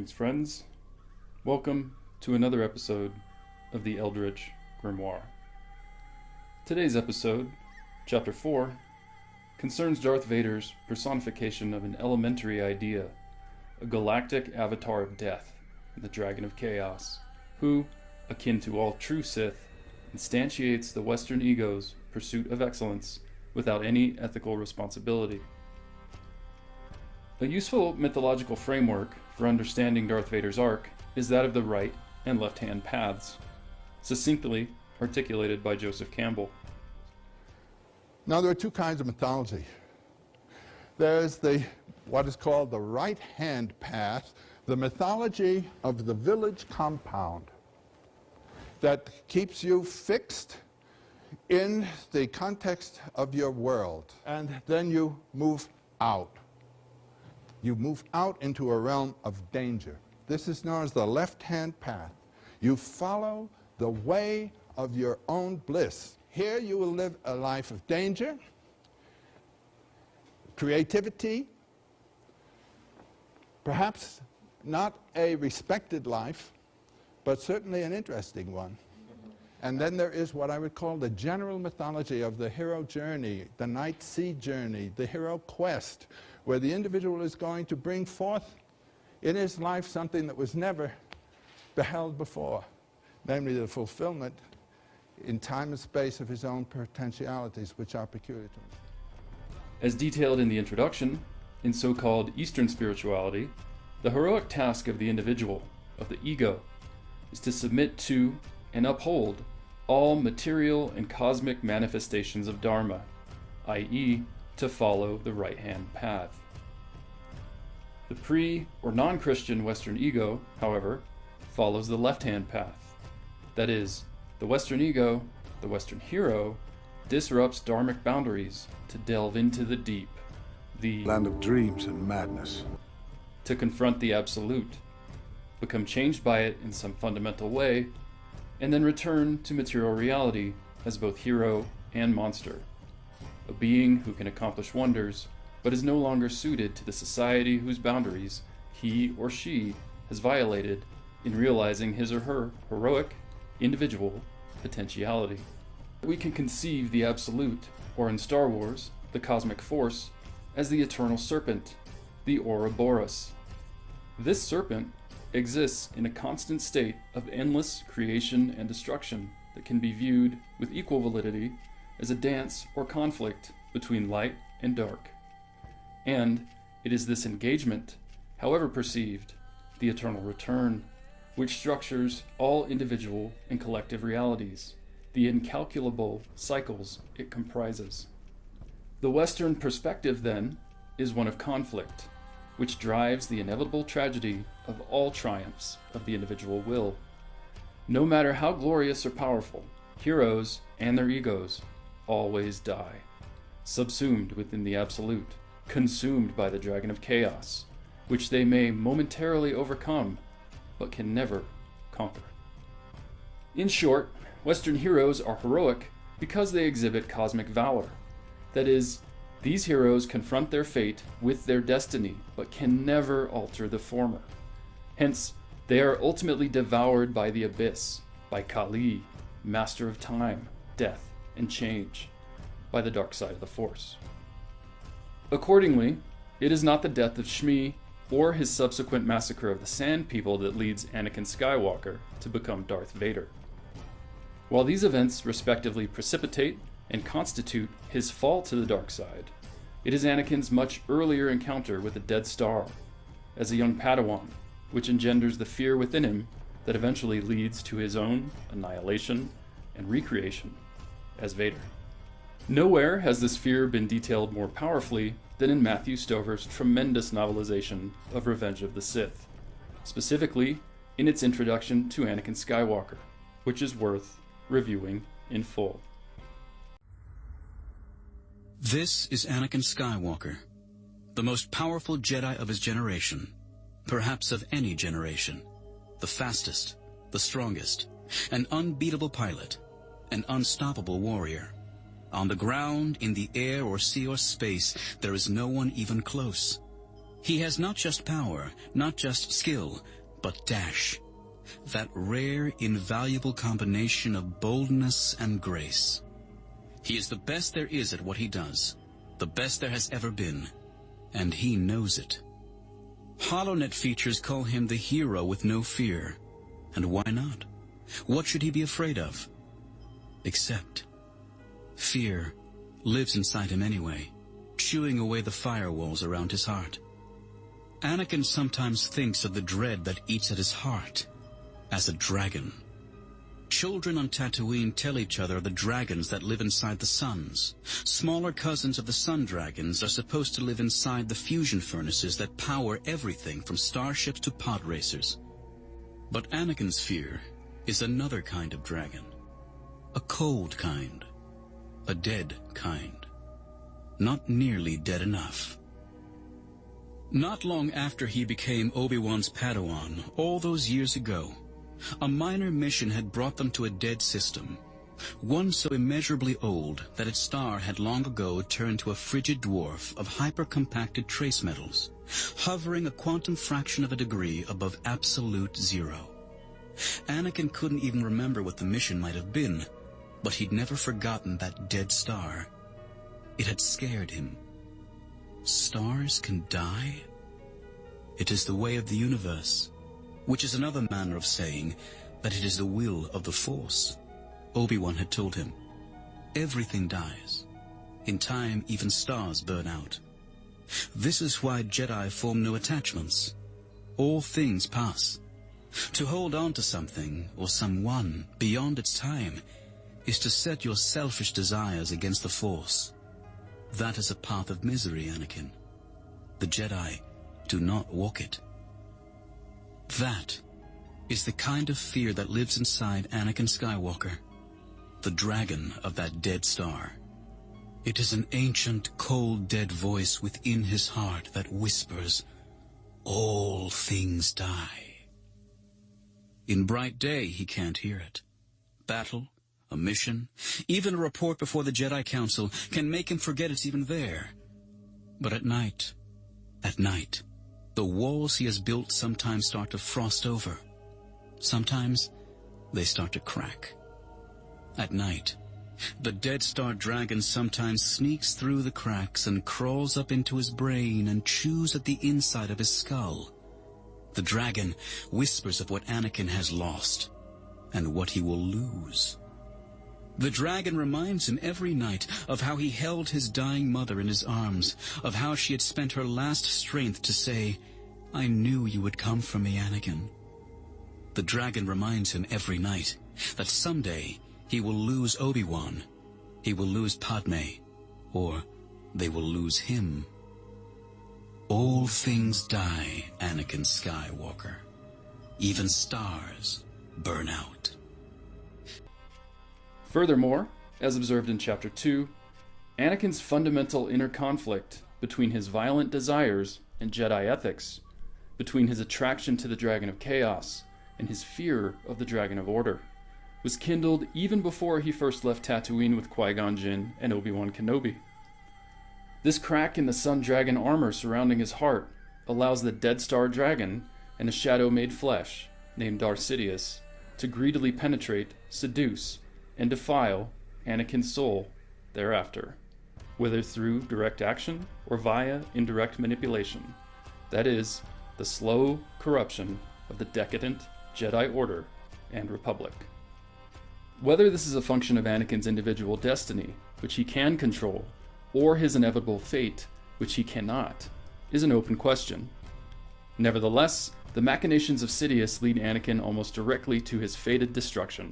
Greetings, friends. Welcome to another episode of the Eldritch Grimoire. Today's episode, Chapter 4, concerns Darth Vader's personification of an elementary idea, a galactic avatar of death, the Dragon of Chaos, who, akin to all true Sith, instantiates the Western ego's pursuit of excellence without any ethical responsibility. A useful mythological framework for understanding Darth Vader's arc is that of the right and left-hand paths, succinctly articulated by Joseph Campbell. Now, there are two kinds of mythology. There's what is called the right-hand path, the mythology of the village compound that keeps you fixed in the context of your world, and then you move out. You move out into a realm of danger. This is known as the left-hand path. You follow the way of your own bliss. Here you will live a life of danger, creativity, perhaps not a respected life, but certainly an interesting one. And then there is what I would call the general mythology of the hero journey, the night sea journey, the hero quest, where the individual is going to bring forth in his life something that was never beheld before, namely the fulfillment in time and space of his own potentialities, which are peculiar to him. As detailed in the introduction, in so-called Eastern spirituality, the heroic task of the individual, of the ego, is to submit to and uphold all material and cosmic manifestations of Dharma, i.e., to follow the right-hand path. The pre- or non-Christian Western ego, however, follows the left-hand path. That is, the Western ego, the Western hero, disrupts dharmic boundaries to delve into the deep, the land of dreams and madness, to confront the absolute, become changed by it in some fundamental way, and then return to material reality as both hero and monster. A being who can accomplish wonders, but is no longer suited to the society whose boundaries he or she has violated in realizing his or her heroic, individual potentiality. We can conceive the absolute, or in Star Wars, the cosmic force, as the eternal serpent, the Ouroboros. This serpent exists in a constant state of endless creation and destruction that can be viewed with equal validity as a dance or conflict between light and dark. And it is this engagement, however perceived, the eternal return, which structures all individual and collective realities, the incalculable cycles it comprises. The Western perspective, then, is one of conflict, which drives the inevitable tragedy of all triumphs of the individual will. No matter how glorious or powerful, heroes and their egos always die, subsumed within the absolute, consumed by the Dragon of Chaos, which they may momentarily overcome, but can never conquer. In short, Western heroes are heroic because they exhibit cosmic valor. That is, these heroes confront their fate with their destiny, but can never alter the former. Hence, they are ultimately devoured by the abyss, by Kali, master of time, death, and change, by the dark side of the Force. Accordingly, it is not the death of Shmi or his subsequent massacre of the Sand People that leads Anakin Skywalker to become Darth Vader. While these events respectively precipitate and constitute his fall to the dark side, it is Anakin's much earlier encounter with the Dead Star as a young Padawan, which engenders the fear within him that eventually leads to his own annihilation and recreation as Vader. Nowhere has this fear been detailed more powerfully than in Matthew Stover's tremendous novelization of Revenge of the Sith, specifically in its introduction to Anakin Skywalker, which is worth reviewing in full. This is Anakin Skywalker, the most powerful Jedi of his generation, perhaps of any generation, the fastest, the strongest, an unbeatable pilot, an unstoppable warrior. On the ground, in the air or sea or space, there is no one even close. He has not just power, not just skill, but dash. That rare, invaluable combination of boldness and grace. He is the best there is at what he does, the best there has ever been, and he knows it. HoloNet features call him the hero with no fear. And why not? What should he be afraid of? Except fear lives inside him anyway, chewing away the firewalls around his heart. Anakin sometimes thinks of the dread that eats at his heart as a dragon. Children on Tatooine tell each other of the dragons that live inside the suns. Smaller cousins of the sun dragons are supposed to live inside the fusion furnaces that power everything from starships to pod racers. But Anakin's fear is another kind of dragon. A cold kind. A dead kind. Not nearly dead enough. Not long after he became Obi-Wan's Padawan, all those years ago, a minor mission had brought them to a dead system, one so immeasurably old that its star had long ago turned to a frigid dwarf of hyper-compacted trace metals, hovering a quantum fraction of a degree above absolute zero. Anakin couldn't even remember what the mission might have been, but he'd never forgotten that dead star. It had scared him. Stars can die? It is the way of the universe, which is another manner of saying that it is the will of the Force. Obi-Wan had told him, everything dies. In time, even stars burn out. This is why Jedi form no attachments. All things pass. To hold on to something or someone beyond its time is to set your selfish desires against the Force. That is a path of misery, Anakin. The Jedi do not walk it. That is the kind of fear that lives inside Anakin Skywalker, the dragon of that dead star. It is an ancient, cold, dead voice within his heart that whispers, all things die. In bright day, he can't hear it. Battle, a mission, even a report before the Jedi Council can make him forget it's even there. But at night, the walls he has built sometimes start to frost over. Sometimes they start to crack. At night, the Dead Star Dragon sometimes sneaks through the cracks and crawls up into his brain and chews at the inside of his skull. The dragon whispers of what Anakin has lost and what he will lose. The dragon reminds him every night of how he held his dying mother in his arms, of how she had spent her last strength to say, I knew you would come for me, Anakin. The dragon reminds him every night that someday he will lose Obi-Wan, he will lose Padme, or they will lose him. All things die, Anakin Skywalker. Even stars burn out. Furthermore, as observed in Chapter 2, Anakin's fundamental inner conflict between his violent desires and Jedi ethics, between his attraction to the Dragon of Chaos and his fear of the Dragon of Order, was kindled even before he first left Tatooine with Qui-Gon Jinn and Obi-Wan Kenobi. This crack in the Sun Dragon armor surrounding his heart allows the Dead Star Dragon and a shadow made flesh, named Darth Sidious, to greedily penetrate, seduce, and defile Anakin's soul thereafter, whether through direct action or via indirect manipulation. That is, the slow corruption of the decadent Jedi Order and Republic. Whether this is a function of Anakin's individual destiny, which he can control, or his inevitable fate, which he cannot, is an open question. Nevertheless, the machinations of Sidious lead Anakin almost directly to his fated destruction,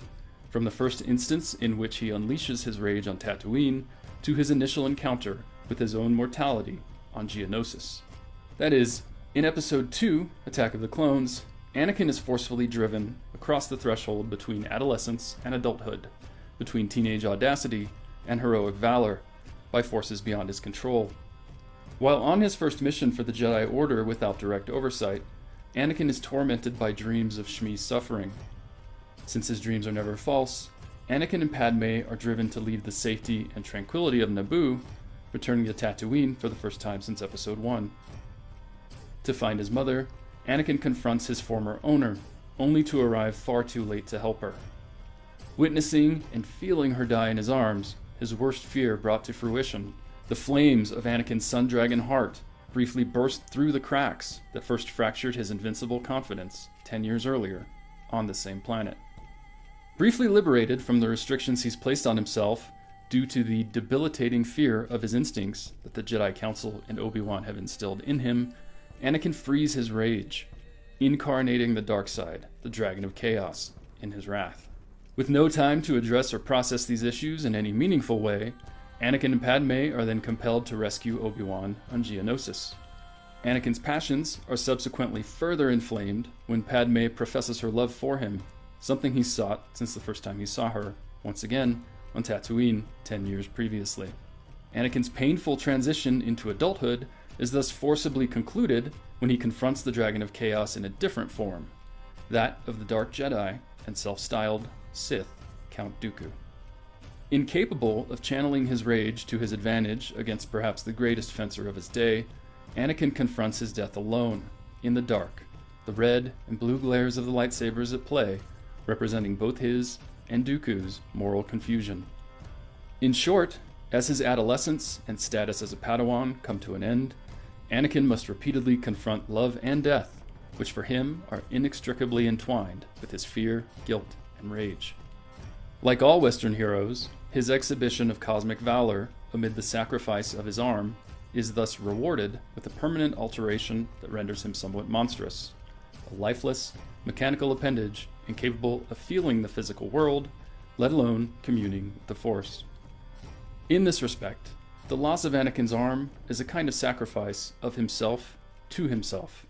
from the first instance in which he unleashes his rage on Tatooine, to his initial encounter with his own mortality on Geonosis. That is, in Episode 2, Attack of the Clones, Anakin is forcefully driven across the threshold between adolescence and adulthood, between teenage audacity and heroic valor, by forces beyond his control. While on his first mission for the Jedi Order without direct oversight, Anakin is tormented by dreams of Shmi's suffering. Since his dreams are never false, Anakin and Padme are driven to leave the safety and tranquility of Naboo, returning to Tatooine for the first time since Episode 1. to find his mother, Anakin confronts his former owner, only to arrive far too late to help her. Witnessing and feeling her die in his arms, his worst fear brought to fruition, the flames of Anakin's sun dragon heart briefly burst through the cracks that first fractured his invincible confidence 10 years earlier on the same planet. Briefly liberated from the restrictions he's placed on himself due to the debilitating fear of his instincts that the Jedi Council and Obi-Wan have instilled in him, Anakin frees his rage, incarnating the dark side, the Dragon of Chaos, in his wrath. With no time to address or process these issues in any meaningful way, Anakin and Padme are then compelled to rescue Obi-Wan on Geonosis. Anakin's passions are subsequently further inflamed when Padme professes her love for him, something he sought since the first time he saw her, once again, on Tatooine 10 years previously. Anakin's painful transition into adulthood is thus forcibly concluded when he confronts the Dragon of Chaos in a different form, that of the Dark Jedi and self-styled Sith Count Dooku. Incapable of channeling his rage to his advantage against perhaps the greatest fencer of his day, Anakin confronts his death alone, in the dark, the red and blue glares of the lightsabers at play, representing both his and Dooku's moral confusion. In short, as his adolescence and status as a Padawan come to an end, Anakin must repeatedly confront love and death, which for him are inextricably entwined with his fear, guilt, and rage. Like all Western heroes, his exhibition of cosmic valor amid the sacrifice of his arm is thus rewarded with a permanent alteration that renders him somewhat monstrous, a lifeless, mechanical appendage incapable of feeling the physical world, let alone communing with the Force. In this respect, the loss of Anakin's arm is a kind of sacrifice of himself to himself.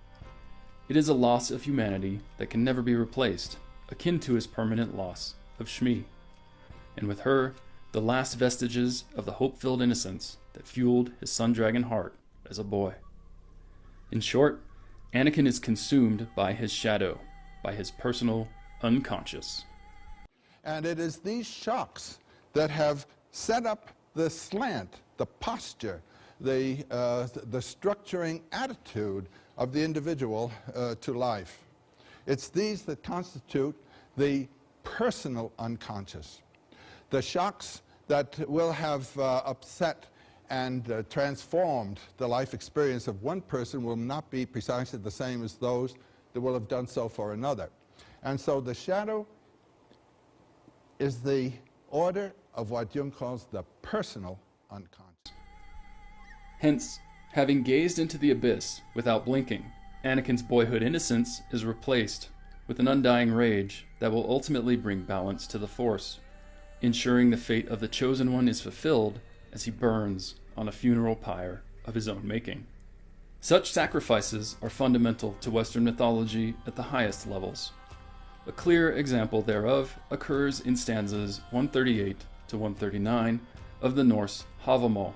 It is a loss of humanity that can never be replaced, akin to his permanent loss of Shmi, and with her, the last vestiges of the hope-filled innocence that fueled his sun dragon heart as a boy. In short, Anakin is consumed by his shadow, by his personal unconscious. And it is these shocks that have set up the slant, the posture, the structuring attitude of the individual to life. It's these that constitute the personal unconscious. The shocks that will have upset and transformed the life experience of one person will not be precisely the same as those that will have done so for another. And so the shadow is the order of what Jung calls the personal unconscious. Hence, having gazed into the abyss without blinking, Anakin's boyhood innocence is replaced with an undying rage that will ultimately bring balance to the Force, ensuring the fate of the Chosen One is fulfilled as he burns on a funeral pyre of his own making. Such sacrifices are fundamental to Western mythology at the highest levels. A clear example thereof occurs in stanzas 138 to 139 of the Norse Havamal,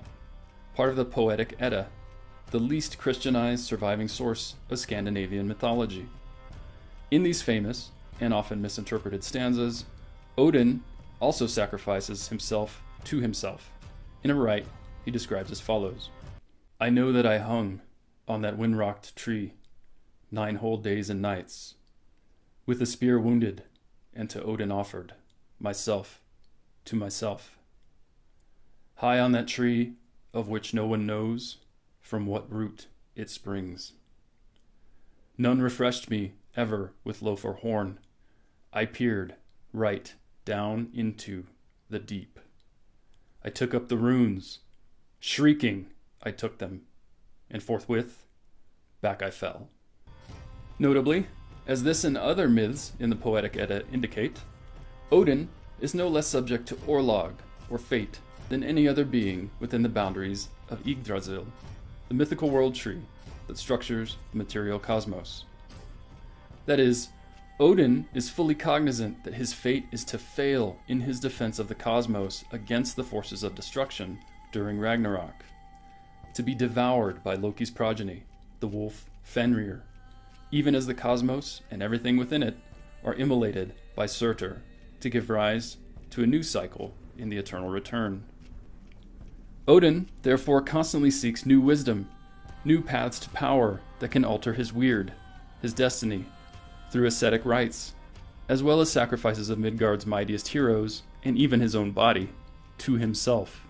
part of the Poetic Edda, the least Christianized surviving source of Scandinavian mythology. In these famous, and often misinterpreted stanzas, Odin also sacrifices himself to himself. In a rite, he describes as follows: I know that I hung on that wind-rocked tree 9 whole days and nights, with a spear wounded, and to Odin offered myself to myself. High on that tree, of which no one knows from what root it springs. None refreshed me ever with loaf or horn. I peered right down into the deep. I took up the runes, shrieking I took them, and forthwith back I fell. Notably, as this and other myths in the Poetic Edda indicate, Odin is no less subject to Orlog, or fate, than any other being within the boundaries of Yggdrasil, the mythical world tree that structures the material cosmos. That is, Odin is fully cognizant that his fate is to fail in his defense of the cosmos against the forces of destruction during Ragnarok, to be devoured by Loki's progeny, the wolf Fenrir, even as the cosmos and everything within it are immolated by Surtur to give rise to a new cycle in the eternal return. Odin therefore constantly seeks new wisdom, new paths to power that can alter his weird, his destiny, through ascetic rites, as well as sacrifices of Midgard's mightiest heroes, and even his own body, to himself.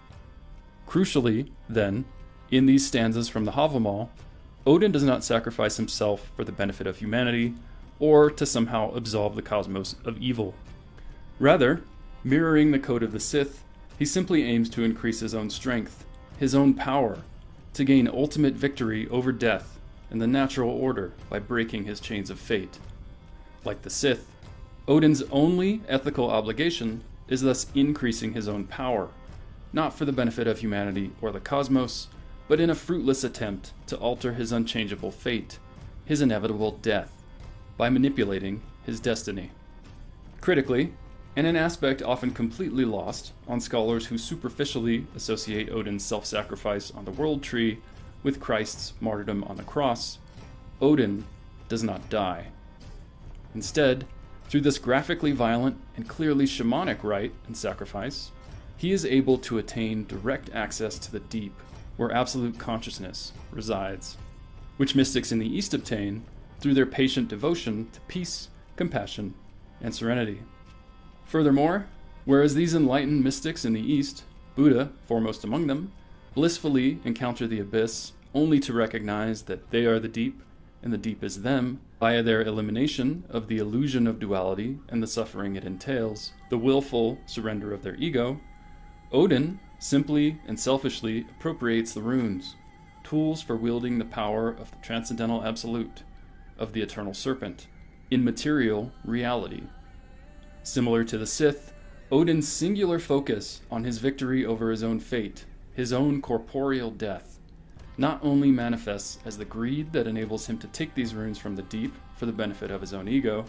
Crucially, then, in these stanzas from the Havamal, Odin does not sacrifice himself for the benefit of humanity, or to somehow absolve the cosmos of evil. Rather, mirroring the code of the Sith, he simply aims to increase his own strength, his own power, to gain ultimate victory over death and the natural order by breaking his chains of fate. Like the Sith, Odin's only ethical obligation is thus increasing his own power, not for the benefit of humanity or the cosmos, but in a fruitless attempt to alter his unchangeable fate, his inevitable death, by manipulating his destiny. Critically, and an aspect often completely lost on scholars who superficially associate Odin's self-sacrifice on the world tree with Christ's martyrdom on the cross, Odin does not die. Instead, through this graphically violent and clearly shamanic rite and sacrifice, he is able to attain direct access to the deep, where absolute consciousness resides, which mystics in the East obtain through their patient devotion to peace, compassion, and serenity. Furthermore, whereas these enlightened mystics in the East, Buddha foremost among them, blissfully encounter the abyss only to recognize that they are the deep and the deep is them, via their elimination of the illusion of duality and the suffering it entails, the willful surrender of their ego, Odin simply and selfishly appropriates the runes, tools for wielding the power of the transcendental absolute, of the eternal serpent, in material reality. Similar to the Sith, Odin's singular focus on his victory over his own fate, his own corporeal death, not only manifests as the greed that enables him to take these runes from the deep for the benefit of his own ego,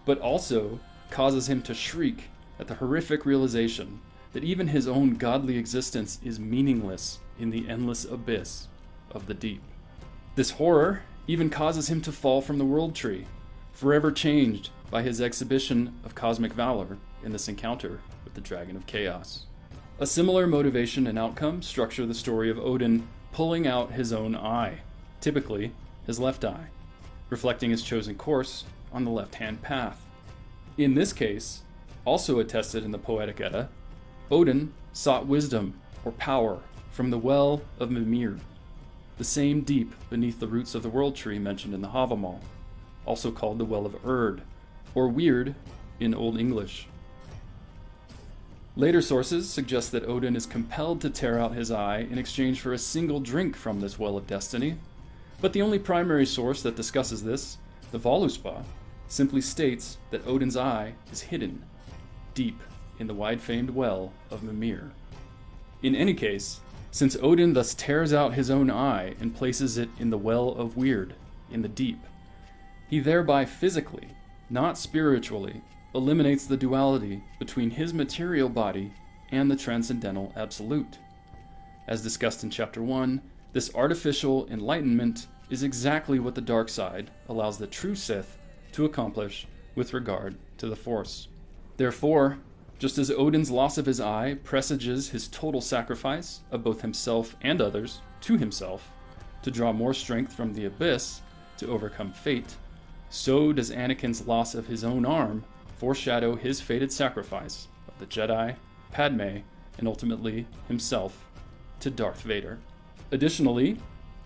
but also causes him to shriek at the horrific realization that even his own godly existence is meaningless in the endless abyss of the deep. This horror even causes him to fall from the world tree, forever changed by his exhibition of cosmic valor in this encounter with the Dragon of Chaos. A similar motivation and outcome structure the story of Odin pulling out his own eye, typically his left eye, reflecting his chosen course on the left-hand path. In this case, also attested in the Poetic Edda, Odin sought wisdom or power from the well of Mimir, the same deep beneath the roots of the world tree mentioned in the Havamal, also called the Well of Urd, or Weird in Old English. Later sources suggest that Odin is compelled to tear out his eye in exchange for a single drink from this Well of Destiny, but the only primary source that discusses this, the Voluspa, simply states that Odin's eye is hidden, deep in the wide-famed Well of Mimir. In any case, since Odin thus tears out his own eye and places it in the Well of Weird, in the deep, he thereby physically, not spiritually, eliminates the duality between his material body and the transcendental absolute. As discussed in Chapter 1, this artificial enlightenment is exactly what the dark side allows the true Sith to accomplish with regard to the Force. Therefore, just as Odin's loss of his eye presages his total sacrifice of both himself and others to himself to draw more strength from the abyss to overcome fate, so does Anakin's loss of his own arm foreshadow his fated sacrifice of the Jedi, Padme, and ultimately himself to Darth Vader. Additionally,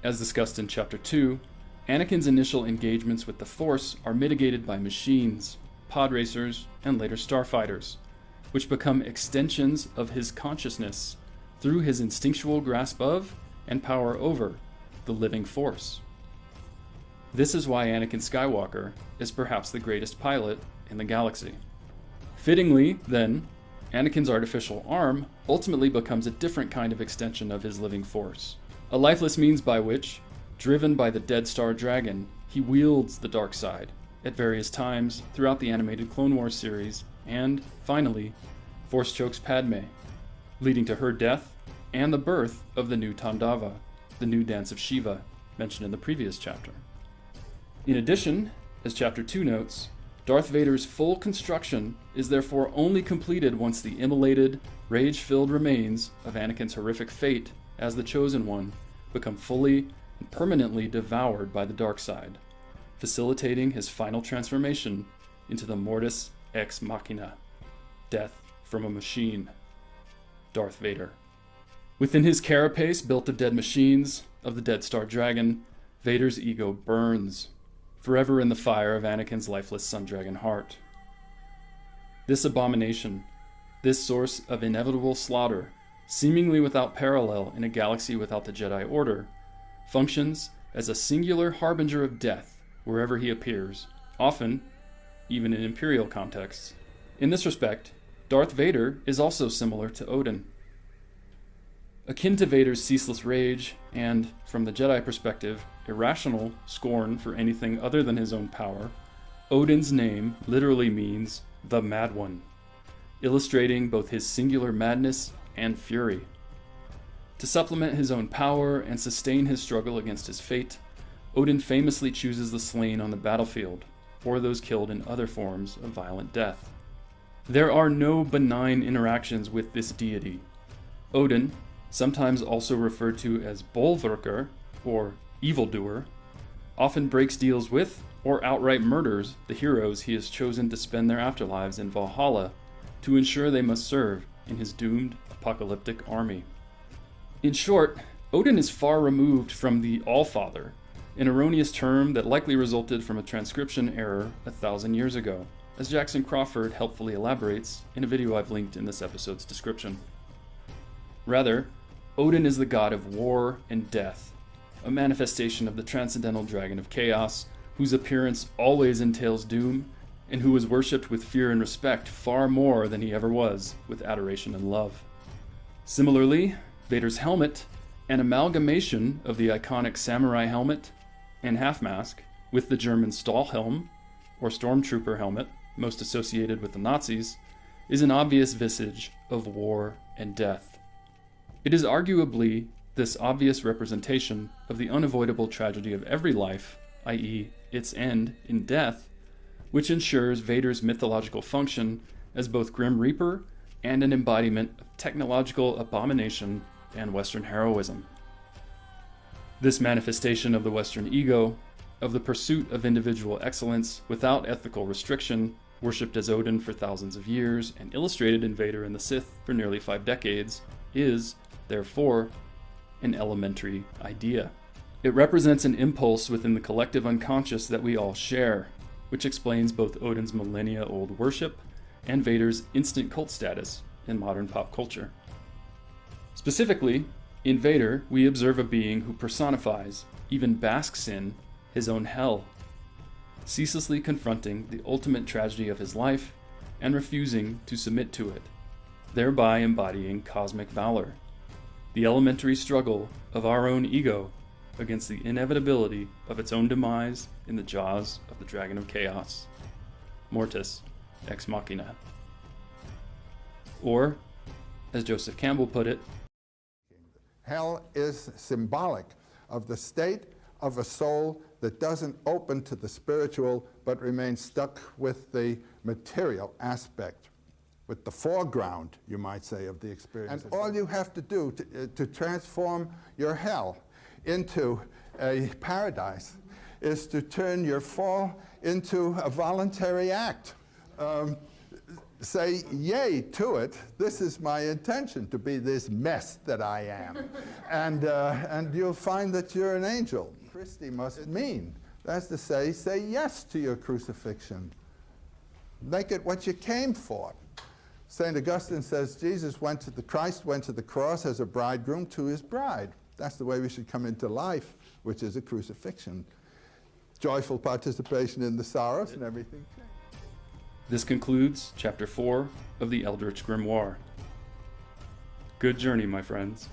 as discussed in Chapter 2, Anakin's initial engagements with the Force are mitigated by machines, pod racers, and later starfighters, which become extensions of his consciousness through his instinctual grasp of and power over the living Force. This is why Anakin Skywalker is perhaps the greatest pilot in the galaxy. Fittingly, then, Anakin's artificial arm ultimately becomes a different kind of extension of his living Force, a lifeless means by which, driven by the Dead Star Dragon, he wields the dark side at various times throughout the animated Clone Wars series and, finally, Force chokes Padme, leading to her death and the birth of the new Tandava, the new dance of Shiva, mentioned in the previous chapter. In addition, as Chapter 2 notes, Darth Vader's full construction is therefore only completed once the immolated, rage-filled remains of Anakin's horrific fate as the Chosen One become fully and permanently devoured by the dark side, facilitating his final transformation into the Mortis ex Machina, death from a machine, Darth Vader. Within his carapace built of dead machines, of the Dead Star Dragon, Vader's ego burns, forever in the fire of Anakin's lifeless Sun Dragon heart. This abomination, this source of inevitable slaughter, seemingly without parallel in a galaxy without the Jedi Order, functions as a singular harbinger of death wherever he appears, often even in Imperial contexts. In this respect, Darth Vader is also similar to Odin. Akin to Vader's ceaseless rage and, from the Jedi perspective, irrational scorn for anything other than his own power, Odin's name literally means the Mad One, illustrating both his singular madness and fury. To supplement his own power and sustain his struggle against his fate, Odin famously chooses the slain on the battlefield, or those killed in other forms of violent death. There are no benign interactions with this deity. Odin, sometimes also referred to as Bolverker, or evildoer, often breaks deals with, or outright murders, the heroes he has chosen to spend their afterlives in Valhalla to ensure they must serve in his doomed apocalyptic army. In short, Odin is far removed from the Allfather, an erroneous term that likely resulted from a transcription error 1,000 years ago, as Jackson Crawford helpfully elaborates in a video I've linked in this episode's description. Rather, Odin is the god of war and death, a manifestation of the transcendental dragon of chaos, whose appearance always entails doom, and who was worshipped with fear and respect far more than he ever was with adoration and love. Similarly, Vader's helmet, an amalgamation of the iconic samurai helmet and half-mask with the German Stahlhelm, or stormtrooper helmet, most associated with the Nazis, is an obvious visage of war and death. It is arguably this obvious representation of the unavoidable tragedy of every life, i.e., its end in death, which ensures Vader's mythological function as both Grim Reaper and an embodiment of technological abomination and Western heroism. This manifestation of the Western ego, of the pursuit of individual excellence without ethical restriction, worshipped as Odin for thousands of years and illustrated in Vader and the Sith for nearly 5 decades, is, therefore, an elementary idea. It represents an impulse within the collective unconscious that we all share, which explains both Odin's millennia-old worship and Vader's instant cult status in modern pop culture. Specifically, in Vader, we observe a being who personifies, even basks in, his own hell, ceaselessly confronting the ultimate tragedy of his life and refusing to submit to it, thereby embodying cosmic valor, the elementary struggle of our own ego against the inevitability of its own demise in the jaws of the Dragon of Chaos, Mortis ex Machina. Or, as Joseph Campbell put it, hell is symbolic of the state of a soul that doesn't open to the spiritual but remains stuck with the material aspect, with the foreground, you might say, of the experience. And all you have to do to transform your hell into a paradise is to turn your fall into a voluntary act. Say yay to it. This is my intention, to be this mess that I am. And you'll find that you're an angel. Christi must mean, that's to say yes to your crucifixion. Make it what you came for. St. Augustine says Christ went to the cross as a bridegroom to his bride. That's the way we should come into life, which is a crucifixion. Joyful participation in the sorrows and everything. This concludes Chapter 4 of the Eldritch Grimoire. Good journey, my friends.